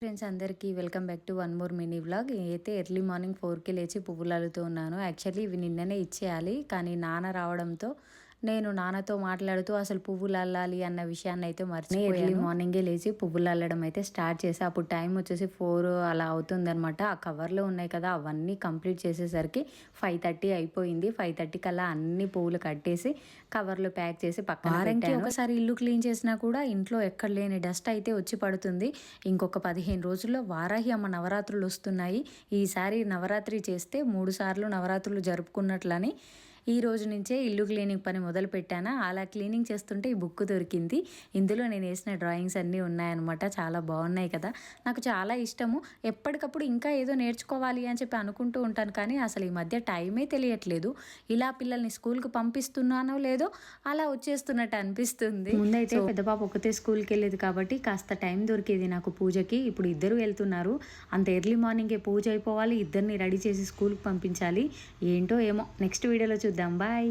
Friends అందరికీ welcome back to one more mini vlog. అయితే early morning 4కి లేచి పువ్వులు అల్లుతూ ఉన్నాను. యాక్చువల్లీ ఇవి నిన్ననే ఇచ్చేయాలి, కానీ నాన్న రావడంతో నేను నాన్నతో మాట్లాడుతూ అసలు పువ్వులు అల్లాలి అన్న విషయాన్ని అయితే మర్చిపోయాను. ఎర్లీ మార్నింగే లేచి పువ్వులు అల్లడం అయితే స్టార్ట్ చేసి అప్పుడు టైం వచ్చేసి 4 అలా అవుతుందనమాట. ఆ కవర్లో ఉన్నాయి కదా, అవన్నీ కంప్లీట్ చేసేసరికి 5:30 అయిపోయింది. 5:30 కల్లా అన్ని పువ్వులు కట్టేసి కవర్లో ప్యాక్ చేసి పక్కన పెట్టాను. ఒకసారి ఇల్లు క్లీన్ చేసినా కూడా ఇంట్లో ఎక్కడ లేని డస్ట్ అయితే వచ్చి పడుతుంది. ఇంకొక 15 రోజుల్లో వారాహి అమ్మ నవరాత్రులు వస్తున్నాయి. ఈసారి నవరాత్రి చేస్తే 3 సార్లు నవరాత్రులు జరుపుకున్నట్లని ఈ రోజు నుంచే ఇల్లు క్లీనింగ్ పని మొదలు పెట్టాను. అలా క్లీనింగ్ చేస్తుంటే ఈ బుక్ దొరికింది. ఇందులో నేను వేసిన డ్రాయింగ్స్ అన్నీ ఉన్నాయన్నమాట. చాలా బాగున్నాయి కదా, నాకు చాలా ఇష్టము. ఎప్పటికప్పుడు ఇంకా ఏదో నేర్చుకోవాలి అని చెప్పి అనుకుంటూ ఉంటాను, కానీ అసలు ఈ మధ్య టైమే తెలియట్లేదు. ఇలా పిల్లల్ని స్కూల్కి పంపిస్తున్నానో లేదో అలా వచ్చేస్తున్నట్టు అనిపిస్తుంది. ముందైతే పెద్ద పాప ఒకతే స్కూల్కి వెళ్ళేది కాబట్టి కాస్త టైం దొరికేది నాకు పూజకి. ఇప్పుడు ఇద్దరు వెళ్తున్నారు. అంత ఎర్లీ మార్నింగే పూజ అయిపోవాలి, ఇద్దరిని రెడీ చేసి స్కూల్కి పంపించాలి. ఏంటో ఏమో, నెక్స్ట్ వీడియోలో చూద్దాం. బాయ్.